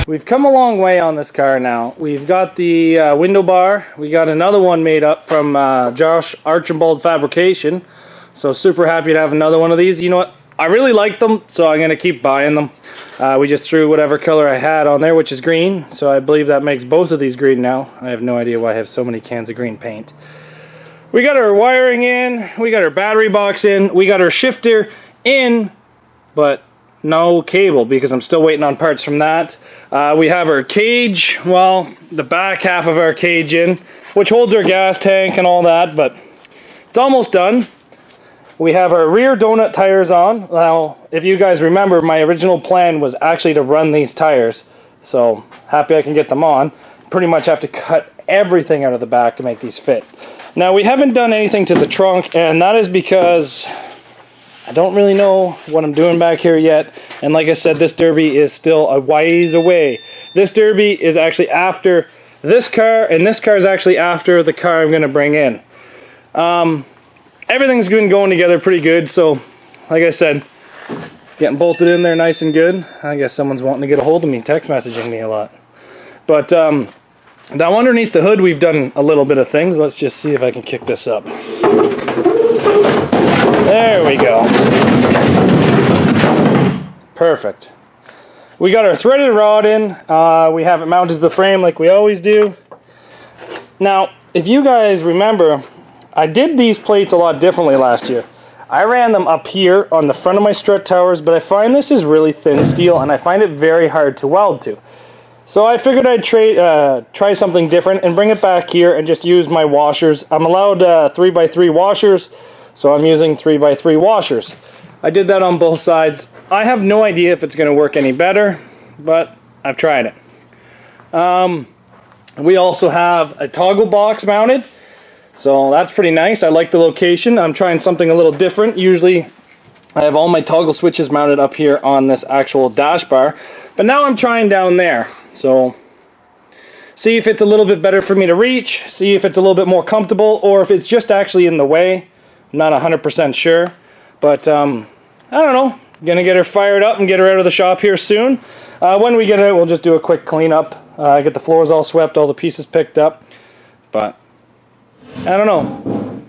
We've come a long way on this car now. We've got the window bar. We got another one made up from Josh Archibald Fabrication. So super happy to have another one of these. You know what? I really like them, so I'm going to keep buying them. We just threw whatever color I had on there, which is green. So I believe that makes both of these green now. I have no idea why I have so many cans of green paint. We got our wiring in. We got our battery box in. We got our shifter in, but no cable because I'm still waiting on parts from that. We have our cage, well, the back half of our cage in, which holds our gas tank and all that, but it's almost done. We have our rear donut tires on. Now, if you guys remember, my original plan was actually to run these tires, so happy I can get them on. Pretty much have to cut everything out of the back to make these fit. Now, we haven't done anything to the trunk, and that is because I don't really know what I'm doing back here yet. And like I said, this Derby is still a ways away. This Derby is actually after this car, and this car is actually after the car I'm going to bring in. Everything's been going together pretty good, so like I said, getting bolted in there nice and good. I guess someone's wanting to get a hold of me, text messaging me a lot. But now underneath the hood we've done a little bit of things. Let's just see if I can kick this up. There we go. Perfect. We got our threaded rod in. We have it mounted to the frame like we always do. Now, if you guys remember, I did these plates a lot differently last year. I ran them up here on the front of my strut towers, but I find this is really thin steel and I find it very hard to weld to. So I figured I'd try something different and bring it back here and just use my washers. I'm allowed 3x3 washers, so I'm using 3x3 washers. I did that on both sides. I have no idea if it's going to work any better, but I've tried it. We also have a toggle box mounted. So that's pretty nice. I like the location. I'm trying something a little different. Usually I have all my toggle switches mounted up here on this actual dash bar. But now I'm trying down there. So see if it's a little bit better for me to reach. See if it's a little bit more comfortable. Or if it's just actually in the way. I'm not 100% sure. But I don't know. Gonna get her fired up and get her out of the shop here soon. When we get her, we'll just do a quick cleanup. Get the floors all swept, all the pieces picked up. But I don't know.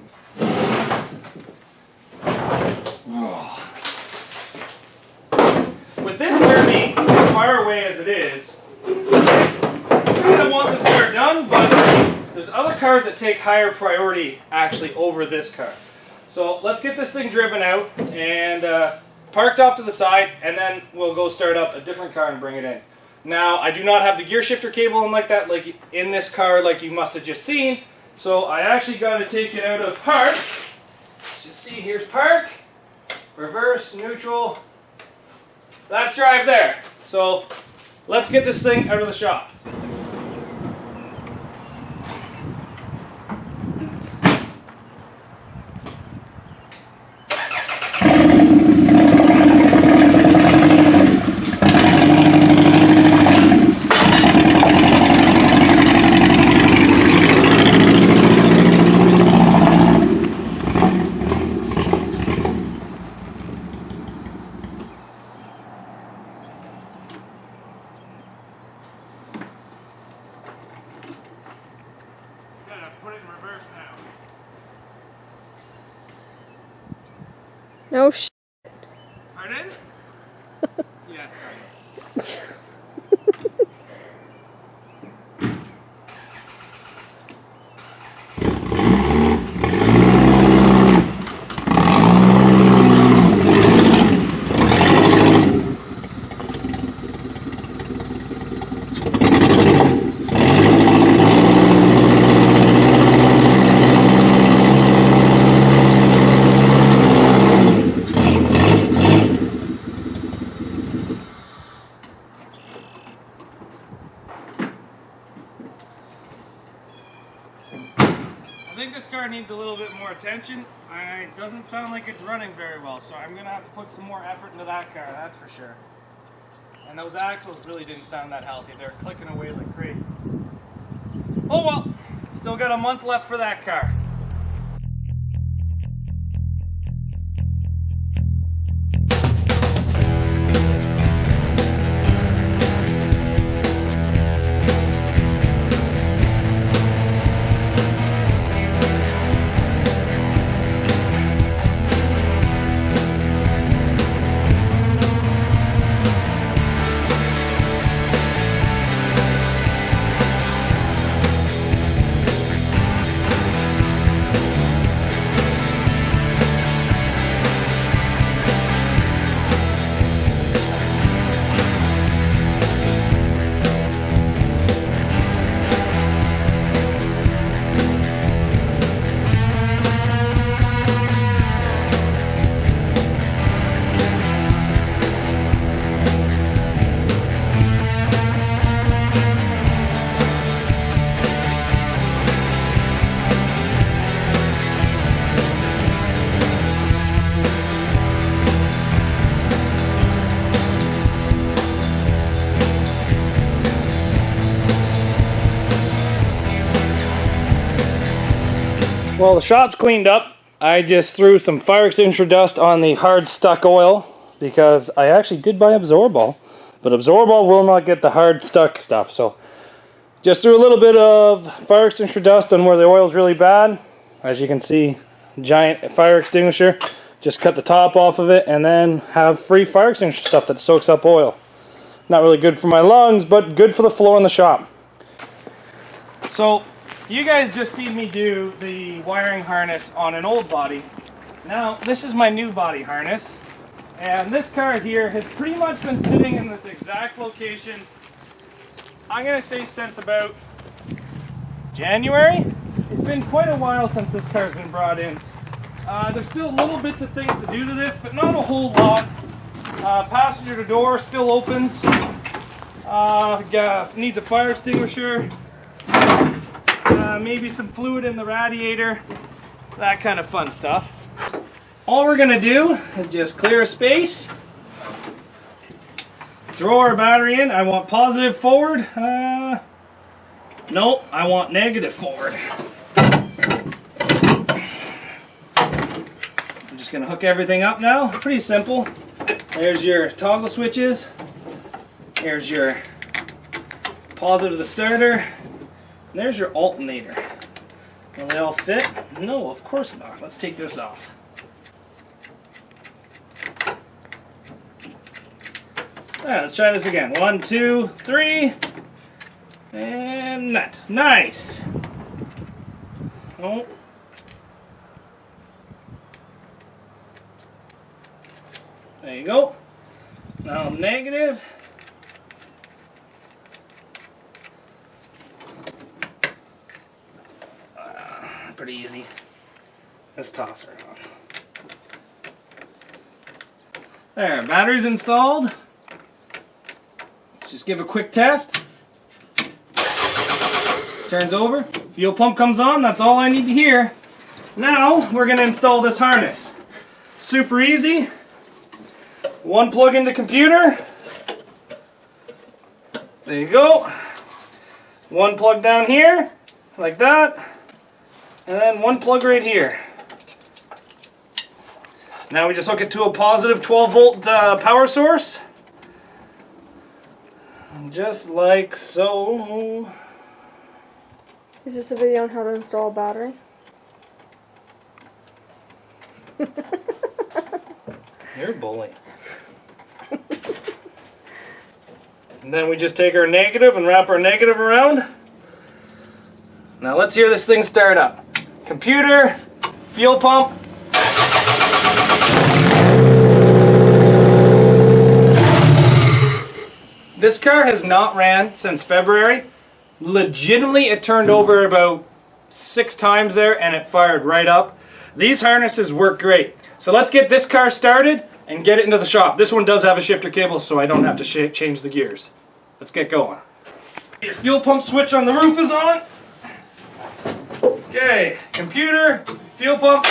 With this Derby, as far away as it is, I kind of want this car done, but there's other cars that take higher priority actually over this car. So let's get this thing driven out and parked off to the side, and then we'll go start up a different car and bring it in. Now, I do not have the gear shifter cable in like that, like in this car, like you must have just seen. So I actually got to take it out of park. Let's just see, here's park, reverse, neutral. That's drive there. So let's get this thing out of the shop. Put it in reverse now. No shit. Pardon? Yes. I think this car needs a little bit more attention. It doesn't sound like it's running very well, so I'm going to have to put some more effort into that car, that's for sure. And those axles really didn't sound that healthy. They're clicking away like crazy. Oh well, still got a month left for that car. Well, the shop's cleaned up. I just threw some fire extinguisher dust on the hard stuck oil because I actually did buy Absorbol, but Absorbol will not get the hard stuck stuff. So just threw a little bit of fire extinguisher dust on where the oil's really bad. As you can see, giant fire extinguisher. Just cut the top off of it and then have free fire extinguisher stuff that soaks up oil. Not really good for my lungs, but good for the floor in the shop. So you guys just seen me do the wiring harness on an old body. Now this is my new body harness, and this car here has pretty much been sitting in this exact location, I'm gonna say since about January. It's been quite a while since this car's been brought in. There's still little bits of things to do to this, but not a whole lot. Passenger door still opens. Needs a fire extinguisher. Maybe some fluid in the radiator, that kind of fun stuff. All we're going to do is just clear a space, throw our battery in. I want positive forward. Nope, I want negative forward. I'm just going to hook everything up now. Pretty simple. There's your toggle switches. Here's your positive of the starter. And there's your alternator. Will they all fit? No, of course not. Let's take this off. Alright, let's try this again. 1, 2, 3. And nut. Nice. Oh. There you go. Now negative. Pretty easy. Let's toss her on. There, battery's installed. Just give a quick test. Turns over. Fuel pump comes on. That's all I need to hear. Now we're going to install this harness. Super easy. One plug into computer. There you go. One plug down here, like that. And then one plug right here. Now we just hook it to a positive 12 volt power source. Just like so. Is this a video on how to install a battery? You're a bully. And then we just take our negative and wrap our negative around. Now let's hear this thing start up. Computer, fuel pump. This car has not ran since February. Legitimately, it turned over about 6 times there and it fired right up. These harnesses work great. So let's get this car started and get it into the shop. This one does have a shifter cable, so I don't have to change the gears. Let's get going. Your fuel pump switch on the roof is on. Okay, computer, fuel pump.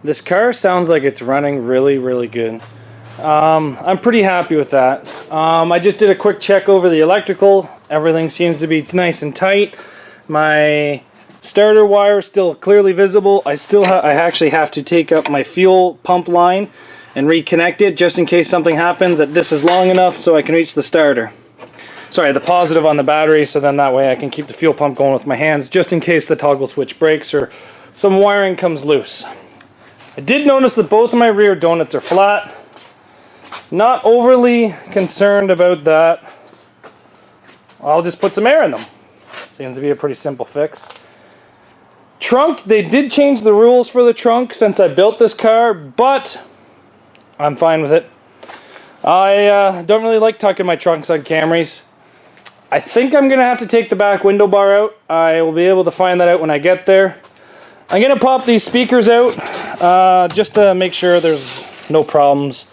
This car sounds like it's running really, really good. I'm pretty happy with that. I just did a quick check over the electrical. Everything seems to be nice and tight. My starter wire is still clearly visible. I actually have to take up my fuel pump line and reconnect it just in case something happens, that this is long enough so I can reach the starter. Sorry, the positive on the battery, so then that way I can keep the fuel pump going with my hands just in case the toggle switch breaks or some wiring comes loose. I did notice that both of my rear donuts are flat. Not overly concerned about that. I'll just put some air in them. Seems to be a pretty simple fix. trunk, they did change the rules for the trunk since I built this car, but I'm fine with it. I don't really like tucking my trunks on Camrys. I think I'm going to have to take the back window bar out. I will be able to find that out when I get there. I'm going to pop these speakers out just to make sure there's no problems.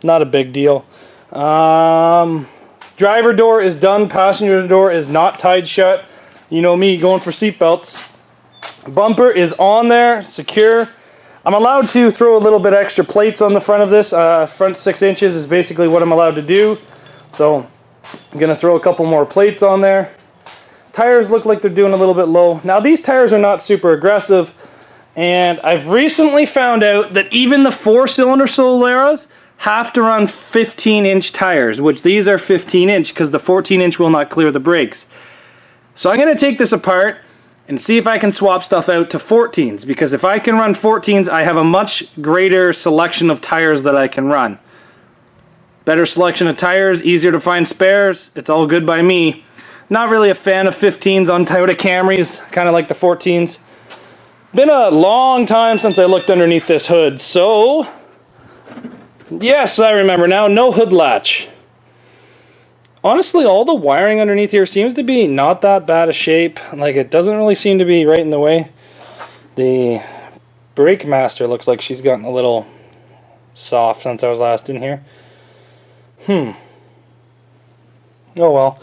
Not a big deal. Driver door is done. Passenger door is not tied shut. You know me, going for seatbelts. Bumper is on there, secure. I'm allowed to throw a little bit extra plates on the front of this. Front 6 inches is basically what I'm allowed to do. So I'm going to throw a couple more plates on there. Tires look like they're doing a little bit low. Now these tires are not super aggressive. And I've recently found out that even the 4-cylinder Solaras have to run 15-inch tires, which these are 15-inch because the 14-inch will not clear the brakes. So I'm going to take this apart and see if I can swap stuff out to 14s, because if I can run 14s, I have a much greater selection of tires that I can run. Better selection of tires, easier to find spares, it's all good by me. Not really a fan of 15s on Toyota Camrys, kind of like the 14s. Been a long time since I looked underneath this hood, so yes, I remember now, no hood latch. Honestly, all the wiring underneath here seems to be not that bad a shape. Like, it doesn't really seem to be right in the way. The brake master looks like she's gotten a little soft since I was last in here. Oh well.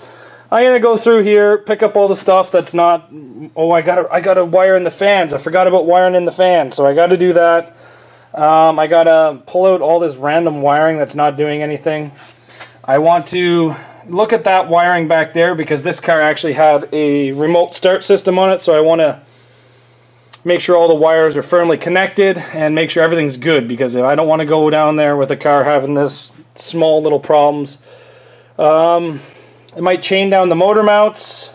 I'm gonna go through here, pick up all the stuff that's not. Oh, I gotta wire in the fans. I forgot about wiring in the fans, so I gotta do that. I gotta pull out all this random wiring that's not doing anything. I want to look at that wiring back there because this car actually had a remote start system on it, so I want to make sure all the wires are firmly connected and make sure everything's good, because I don't want to go down there with the car having this small little problems. I might chain down the motor mounts.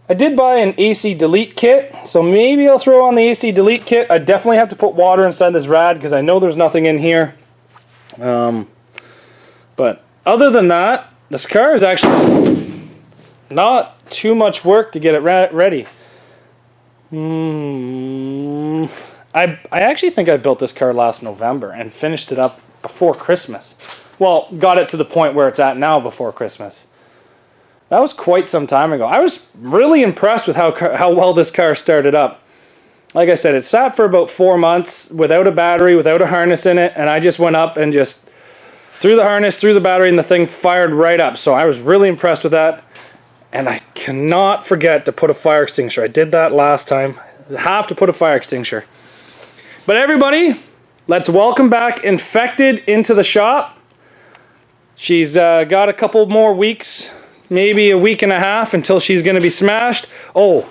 I did buy an AC delete kit, so maybe I'll throw on the AC delete kit. I definitely have to put water inside this rad because I know there's nothing in here. But other than that, this car is actually not too much work to get it ready. I actually think I built this car last November and finished it up before Christmas. Well, got it to the point where it's at now before Christmas. That was quite some time ago. I was really impressed with how well this car started up. Like I said, it sat for about 4 months without a battery, without a harness in it, and I just went up and just threw the harness, threw the battery, and the thing fired right up. So I was really impressed with that. And I cannot forget to put a fire extinguisher. I did that last time. I have to put a fire extinguisher. But everybody, let's welcome back Infected into the shop. She's got a couple more weeks, maybe a week and a half until she's going to be smashed. Oh,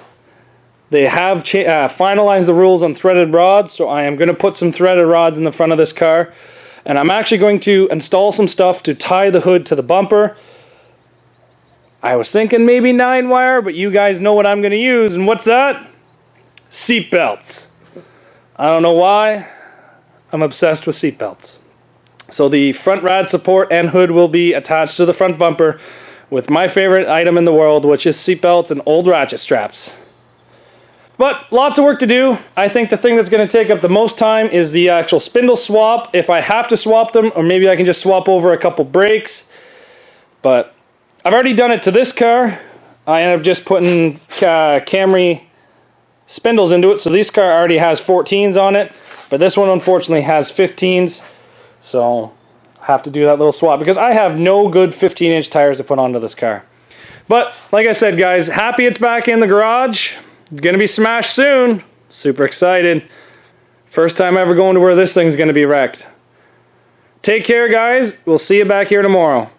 they have finalized the rules on threaded rods, so I am going to put some threaded rods in the front of this car. And I'm actually going to install some stuff to tie the hood to the bumper. I was thinking maybe 9-wire, but you guys know what I'm going to use. And what's that? Seat belts. I don't know why. I'm obsessed with seat belts. So the front rad support and hood will be attached to the front bumper with my favorite item in the world, which is seat belts and old ratchet straps. But lots of work to do. I think the thing that's going to take up the most time is the actual spindle swap. If I have to swap them, or maybe I can just swap over a couple brakes. But I've already done it to this car. I ended up just putting Camry spindles into it. So this car already has 14s on it. But this one unfortunately has 15s. So I have to do that little swap because I have no good 15-inch tires to put onto this car. But like I said, guys, happy it's back in the garage. Gonna be smashed soon. Super excited. First time ever going to where this thing's gonna be wrecked. Take care, guys. We'll see you back here tomorrow.